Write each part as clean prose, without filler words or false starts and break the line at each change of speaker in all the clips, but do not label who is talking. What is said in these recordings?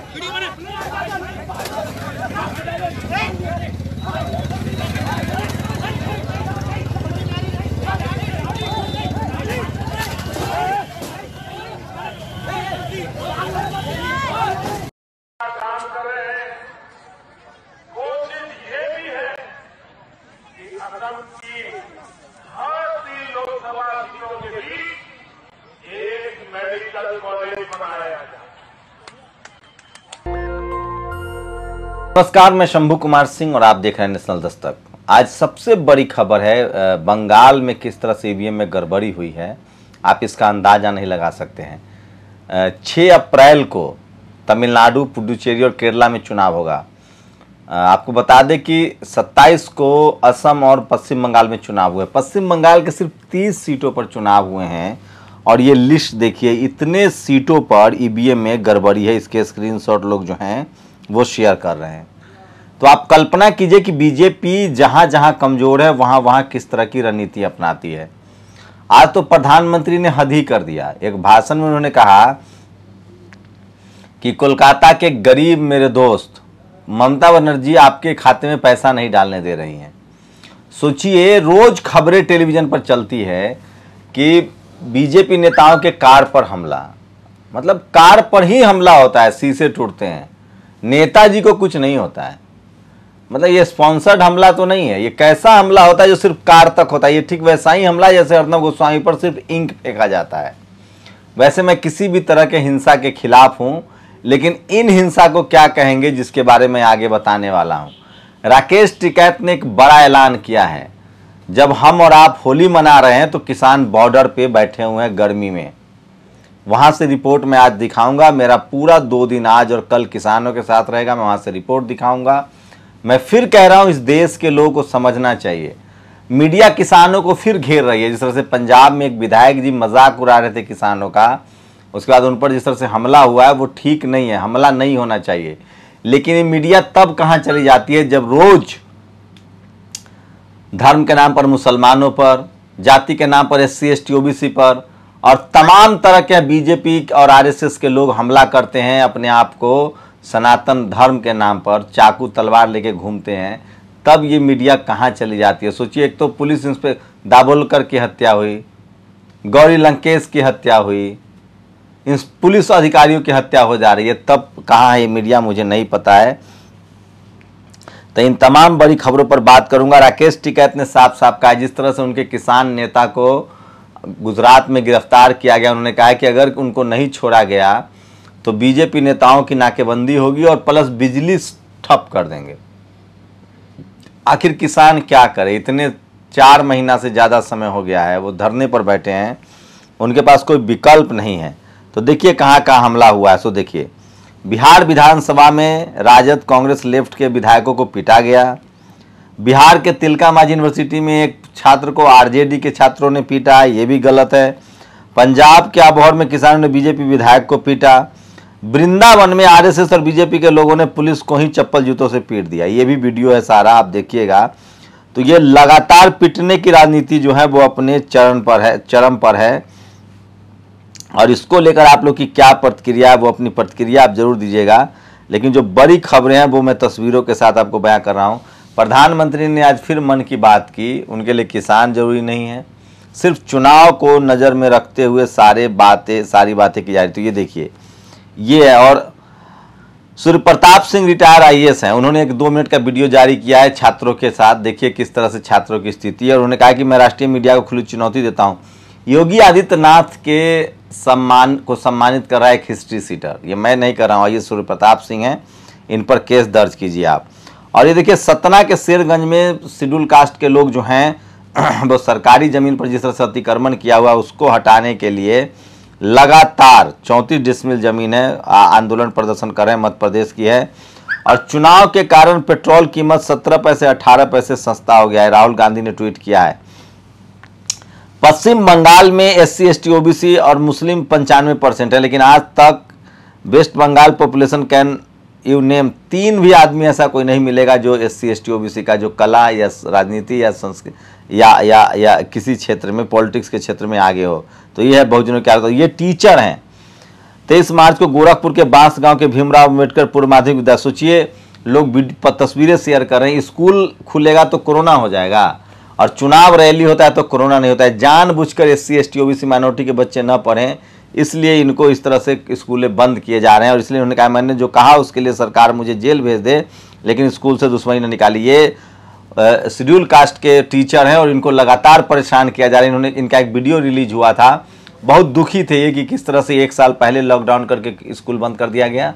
काम कर रहे हैं। कोशिश ये भी है कि असम की हर 3 लोकसभा सीटों के बीच एक मेडिकल कॉलेज बनाया जाए।
नमस्कार, मैं शंभू कुमार सिंह और आप देख रहे हैं नेशनल दस्तक। आज सबसे बड़ी खबर है, बंगाल में किस तरह से ईवीएम में गड़बड़ी हुई है, आप इसका अंदाजा नहीं लगा सकते हैं। 6 अप्रैल को तमिलनाडु, पुडुचेरी और केरला में चुनाव होगा। आपको बता दें कि 27 को असम और पश्चिम बंगाल में चुनाव हुए। पश्चिम बंगाल के सिर्फ 30 सीटों पर चुनाव हुए हैं और ये लिस्ट देखिए, इतने सीटों पर ईवीएम में गड़बड़ी है। इसके स्क्रीनशॉट लोग जो हैं वो शेयर कर रहे हैं। तो आप कल्पना कीजिए कि बीजेपी जहां जहां कमजोर है वहां वहां किस तरह की रणनीति अपनाती है। आज तो प्रधानमंत्री ने हद ही कर दिया। एक भाषण में उन्होंने कहा कि कोलकाता के गरीब मेरे दोस्त, ममता बनर्जी आपके खाते में पैसा नहीं डालने दे रही हैं। सोचिए, रोज खबरें टेलीविजन पर चलती है कि बीजेपी नेताओं के कार पर हमला, मतलब कार पर ही हमला होता है, शीशे टूटते हैं, नेताजी को कुछ नहीं होता है। मतलब ये स्पॉन्सर्ड हमला तो नहीं है, ये कैसा हमला होता है जो सिर्फ कार तक होता है। ये ठीक वैसा ही हमला जैसे अर्नब गोस्वामी पर सिर्फ इंक फेंका जाता है। वैसे मैं किसी भी तरह के हिंसा के खिलाफ हूं, लेकिन इन हिंसा को क्या कहेंगे जिसके बारे में आगे बताने वाला हूं। राकेश टिकैत ने एक बड़ा ऐलान किया है। जब हम और आप होली मना रहे हैं तो किसान बॉर्डर पे बैठे हुए हैं गर्मी में। वहां से रिपोर्ट मैं आज दिखाऊंगा। मेरा पूरा 2 दिन आज और कल किसानों के साथ रहेगा। मैं वहां से रिपोर्ट दिखाऊंगा। मैं फिर कह रहा हूं, इस देश के लोगों को समझना चाहिए। मीडिया किसानों को फिर घेर रही है। जिस तरह से पंजाब में एक विधायक जी मजाक उड़ा रहे थे किसानों का, उसके बाद उन पर जिस तरह से हमला हुआ है वो ठीक नहीं है, हमला नहीं होना चाहिए। लेकिन ये मीडिया तब कहां चली जाती है जब रोज धर्म के नाम पर मुसलमानों पर, जाति के नाम पर SC ST OBC पर और तमाम तरह के बीजेपी और RSS के लोग हमला करते हैं। अपने आप को सनातन धर्म के नाम पर चाकू तलवार लेके घूमते हैं। तब ये मीडिया कहां चली जाती है। सोचिए, एक तो पुलिस इंस्पेक्टर दाभोलकर की हत्या हुई, गौरी लंकेश की हत्या हुई, इन पुलिस अधिकारियों की हत्या हो जा रही है, तब कहाँ है ये मीडिया मुझे नहीं पता है। तो इन तमाम बड़ी खबरों पर बात करूंगा। राकेश टिकैत ने साफ साफ कहा, जिस तरह से उनके किसान नेता को गुजरात में गिरफ्तार किया गया, उन्होंने कहा कि अगर उनको नहीं छोड़ा गया तो बीजेपी नेताओं की नाकेबंदी होगी और प्लस बिजली ठप कर देंगे। आखिर किसान क्या करे, इतने 4 महीना से ज़्यादा समय हो गया है वो धरने पर बैठे हैं, उनके पास कोई विकल्प नहीं है। तो देखिए कहाँ कहाँ हमला हुआ है। सो देखिए, बिहार विधानसभा में राजद कांग्रेस लेफ्ट के विधायकों को पीटा गया। बिहार के तिलका मांझी यूनिवर्सिटी में एक छात्र को RJD के छात्रों ने पीटा, ये भी गलत है। पंजाब के अबोहर में किसानों ने बीजेपी विधायक को पीटा। वृंदावन में RSS और बीजेपी के लोगों ने पुलिस को ही चप्पल जूतों से पीट दिया। ये भी वीडियो है सारा, आप देखिएगा। तो ये लगातार पिटने की राजनीति जो है वो अपने चरम पर है और इसको लेकर आप लोग की क्या प्रतिक्रिया है वो अपनी प्रतिक्रिया आप जरूर दीजिएगा। लेकिन जो बड़ी खबरें हैं वो मैं तस्वीरों के साथ आपको बयां कर रहा हूं। प्रधानमंत्री ने आज फिर मन की बात की। उनके लिए किसान जरूरी नहीं है, सिर्फ चुनाव को नज़र में रखते हुए सारी बातें की जा रही। तो ये देखिए, ये है। और सूर्य प्रताप सिंह रिटायर IAS हैं, उन्होंने एक 2 मिनट का वीडियो जारी किया है छात्रों के साथ। देखिए किस तरह से छात्रों की स्थिति है। और उन्होंने कहा कि मैं राष्ट्रीय मीडिया को खुली चुनौती देता हूँ। योगी आदित्यनाथ के सम्मान को सम्मानित कर रहा है एक हिस्ट्री सीटर। ये मैं नहीं कर रहा हूँ, ये सूर्य प्रताप सिंह हैं, इन पर केस दर्ज कीजिए आप। और ये देखिए, सतना के शेरगंज में शेड्यूल कास्ट के लोग जो हैं वो सरकारी ज़मीन पर जिस तरह से अतिक्रमण किया हुआ है उसको हटाने के लिए लगातार 34 डिसमिल ज़मीन है, आंदोलन प्रदर्शन कर रहे हैं। मध्य प्रदेश की है। और चुनाव के कारण पेट्रोल कीमत 17 पैसे 18 पैसे सस्ता हो गया है। राहुल गांधी ने ट्वीट किया है। पश्चिम बंगाल में SC ST OBC और मुस्लिम 95% है, लेकिन आज तक West Bengal population can you name 3 भी आदमी ऐसा कोई नहीं मिलेगा जो SC ST OBC का जो कला या राजनीति या संस्कृति या किसी क्षेत्र में पॉलिटिक्स के क्षेत्र में आगे हो। तो ये है बहुजनों की आदत। ये टीचर हैं, 23 मार्च को गोरखपुर के बांस गांव के भीमराव अम्बेडकर पूर्व माध्यमिक विद्यालय, सोचिए लोग तस्वीरें शेयर कर रहे हैं। स्कूल खुलेगा तो कोरोना हो जाएगा और चुनाव रैली होता है तो कोरोना नहीं होता है। जानबूझकर SC ST OBC माइनॉरिटी के बच्चे न पढ़ें, इसलिए इनको इस तरह से स्कूलें बंद किए जा रहे हैं। और इसलिए उन्होंने कहा मैंने जो कहा उसके लिए सरकार मुझे जेल भेज दे, लेकिन स्कूल से दुश्मनी न निकाली। ये शेड्यूल कास्ट के टीचर हैं और इनको लगातार परेशान किया जा रहा है। इन्होंने इनका एक वीडियो रिलीज हुआ था, बहुत दुखी थे ये कि किस तरह से 1 साल पहले लॉकडाउन करके स्कूल बंद कर दिया गया,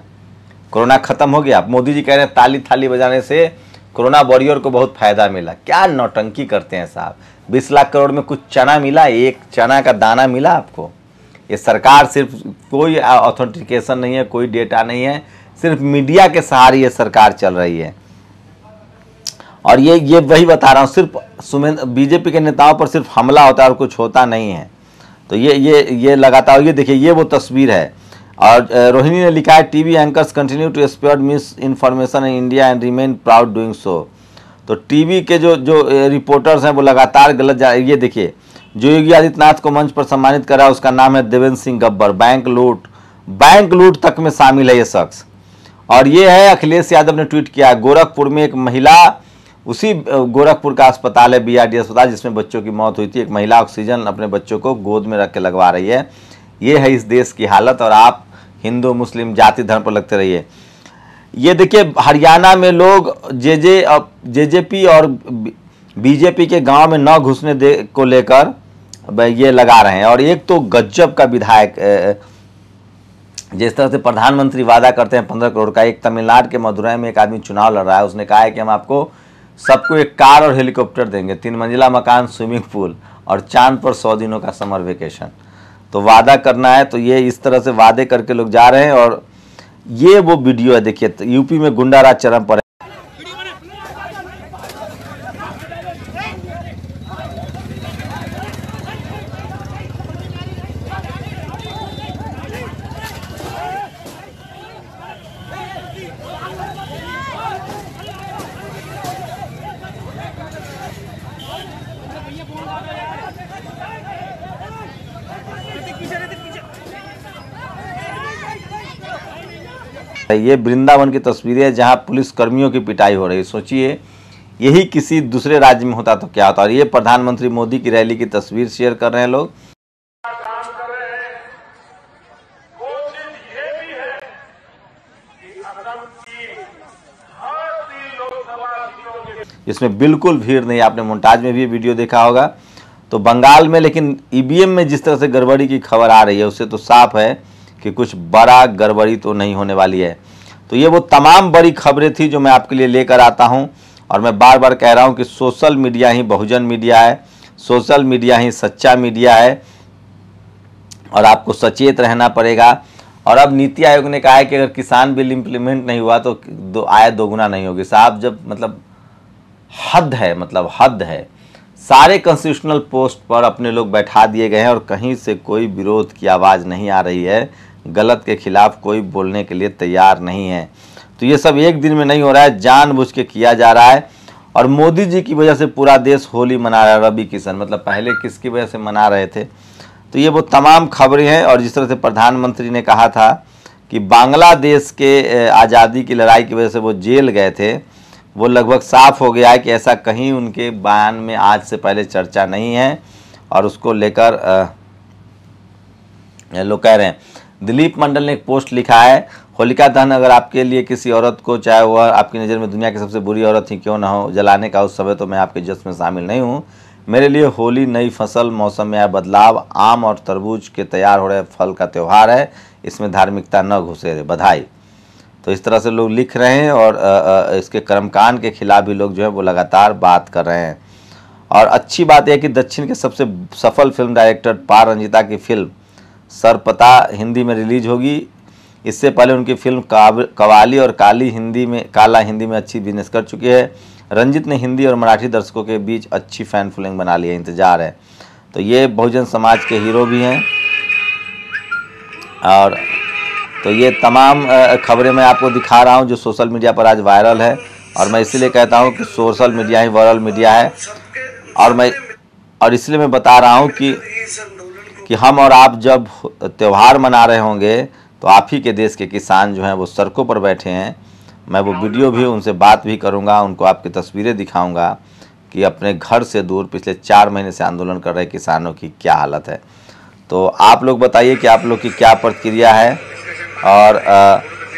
कोरोना खत्म हो गया। मोदी जी कह रहे हैं ताली थाली बजाने से कोरोना वॉरियर को बहुत फायदा मिला। क्या नौटंकी करते हैं साहब। 20 लाख करोड़ में कुछ चना मिला, एक चना का दाना मिला आपको। ये सरकार सिर्फ कोई ऑथेंटिकेशन नहीं है, कोई डेटा नहीं है, सिर्फ मीडिया के सहारे ये सरकार चल रही है। और ये वही बता रहा हूँ, सिर्फ बीजेपी के नेताओं पर सिर्फ हमला होता है और कुछ होता नहीं है। तो ये लगातार, ये देखिए ये वो तस्वीर है। और रोहिणी ने लिखा है TV anchors continue to spread misinformation in India and remain proud doing so. तो टीवी के जो रिपोर्टर्स हैं वो लगातार गलत ये देखिए, जो योगी आदित्यनाथ को मंच पर सम्मानित करा उसका नाम है देवेंद्र सिंह गब्बर। बैंक लूट तक में शामिल है ये शख्स। और ये है अखिलेश यादव ने ट्वीट किया, गोरखपुर में एक महिला, उसी गोरखपुर का अस्पताल है BRD अस्पताल जिसमें बच्चों की मौत हुई थी, एक महिला ऑक्सीजन अपने बच्चों को गोद में रख के लगवा रही है। ये है इस देश की हालत। और आप हिंदू मुस्लिम जाति धर्म पर लगते रहिए। ये देखिए हरियाणा में लोग JJP और BJP के गांव में न घुसने को लेकर ये लगा रहे हैं। और एक तो गजब का विधायक, जिस तरह से प्रधानमंत्री वादा करते हैं 15 करोड़ का, एक तमिलनाडु के मदुरई में एक आदमी चुनाव लड़ रहा है, उसने कहा है कि हम आपको सबको एक कार और हेलीकॉप्टर देंगे, 3 मंजिला मकान, स्विमिंग पूल और चांद पर 100 दिनों का समर वेकेशन। तो वादा करना है तो ये इस तरह से वादे करके लोग जा रहे हैं। और ये वो वीडियो है, देखिए यूपी में गुंडाराज चरम पर है। ये वृंदावन की तस्वीरें हैं जहां पुलिस कर्मियों की पिटाई हो रही है। सोचिए यही किसी दूसरे राज्य में होता तो क्या होता। और ये प्रधानमंत्री मोदी की रैली की तस्वीर शेयर कर रहे हैं लोग।
काम कर रहे हैं। कोशिश ये भी है कि असम की हर 3 लोकसभा सीटों के
इसमें बिल्कुल भीड़ नहीं, आपने मोन्टाज में भी वीडियो देखा होगा। तो बंगाल में लेकिन EVM में जिस तरह से गड़बड़ी की खबर आ रही है उससे तो साफ है कि कुछ बड़ा गड़बड़ी तो नहीं होने वाली है। तो ये वो तमाम बड़ी खबरें थी जो मैं आपके लिए लेकर आता हूं। और मैं बार बार कह रहा हूं कि सोशल मीडिया ही बहुजन मीडिया है, सोशल मीडिया ही सच्चा मीडिया है और आपको सचेत रहना पड़ेगा। और अब नीति आयोग ने कहा है कि अगर किसान बिल इम्प्लीमेंट नहीं हुआ तो आय दोगुना नहीं होगी। साहब जब मतलब हद है, मतलब हद है। सारे कॉन्स्टिट्यूशनल पोस्ट पर अपने लोग बैठा दिए गए हैं और कहीं से कोई विरोध की आवाज़ नहीं आ रही है, गलत के खिलाफ कोई बोलने के लिए तैयार नहीं है। तो ये सब एक दिन में नहीं हो रहा है, जानबूझ के किया जा रहा है। और मोदी जी की वजह से पूरा देश होली मना रहा है। रवि किशन मतलब पहले किसकी वजह से मना रहे थे। तो ये वो तमाम खबरें हैं। और जिस तरह से प्रधानमंत्री ने कहा था कि बांग्लादेश के आज़ादी की लड़ाई की वजह से वो जेल गए थे, वो लगभग साफ हो गया है कि ऐसा कहीं उनके बयान में आज से पहले चर्चा नहीं है। और उसको लेकर लोग कह रहे हैं। दिलीप मंडल ने एक पोस्ट लिखा है, होलिका दहन अगर आपके लिए किसी औरत को, चाहे वह आपकी नज़र में दुनिया की सबसे बुरी औरत ही क्यों ना हो, जलाने का उस समय तो मैं आपके जश्न में शामिल नहीं हूँ। मेरे लिए होली नई फसल, मौसम में आया बदलाव, आम और तरबूज के तैयार हो रहे फल का त्यौहार है, इसमें धार्मिकता न घुसे, बधाई। तो इस तरह से लोग लिख रहे हैं। और इसके कर्मकांड के खिलाफ भी लोग जो है वो लगातार बात कर रहे हैं। और अच्छी बात यह कि दक्षिण के सबसे सफल फिल्म डायरेक्टर पा रंजीता की फिल्म सरपता हिंदी में रिलीज होगी। इससे पहले उनकी फिल्म कवाली और काला हिंदी में अच्छी बिजनेस कर चुकी है। रंजीत ने हिंदी और मराठी दर्शकों के बीच अच्छी फैन फॉलोइंग बना ली है, इंतजार है। तो ये बहुजन समाज के हीरो भी हैं। और तो ये तमाम खबरें मैं आपको दिखा रहा हूं जो सोशल मीडिया पर आज वायरल है। और मैं इसलिए कहता हूं कि सोशल मीडिया ही वायरल मीडिया है। और इसलिए मैं बता रहा हूं कि हम और आप जब त्यौहार मना रहे होंगे तो आप ही के देश के किसान जो हैं वो सड़कों पर बैठे हैं। मैं वो वीडियो भी उनसे बात भी करूंगा, उनको आपकी तस्वीरें दिखाऊंगा कि अपने घर से दूर पिछले 4 महीने से आंदोलन कर रहे किसानों की क्या हालत है। तो आप लोग बताइए कि आप लोग की क्या प्रतिक्रिया है। और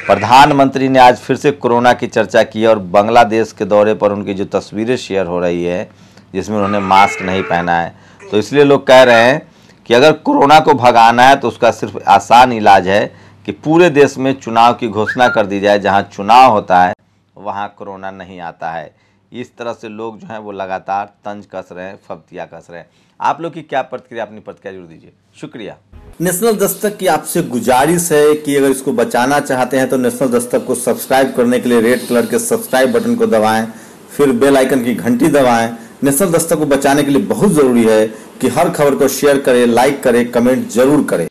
प्रधानमंत्री ने आज फिर से कोरोना की चर्चा की और बांग्लादेश के दौरे पर उनकी जो तस्वीरें शेयर हो रही है जिसमें उन्होंने मास्क नहीं पहना है, तो इसलिए लोग कह रहे हैं कि अगर कोरोना को भगाना है तो उसका सिर्फ आसान इलाज है कि पूरे देश में चुनाव की घोषणा कर दी जाए, जहां चुनाव होता है वहां कोरोना नहीं आता है। इस तरह से लोग जो हैं वो लगातार तंज कस रहे हैं, फब्तियाँ कस रहे हैं। आप लोग की क्या प्रतिक्रिया, अपनी प्रतिक्रिया जरूर दीजिए। शुक्रिया। नेशनल दस्तक की आपसे गुजारिश है कि अगर इसको बचाना चाहते हैं तो नेशनल दस्तक को सब्सक्राइब करने के लिए रेड कलर के सब्सक्राइब बटन को दबाएं, फिर बेल आइकन की घंटी दबाएं। नेशनल दस्तक को बचाने के लिए बहुत जरूरी है कि हर खबर को शेयर करें, लाइक करें, कमेंट जरूर करें।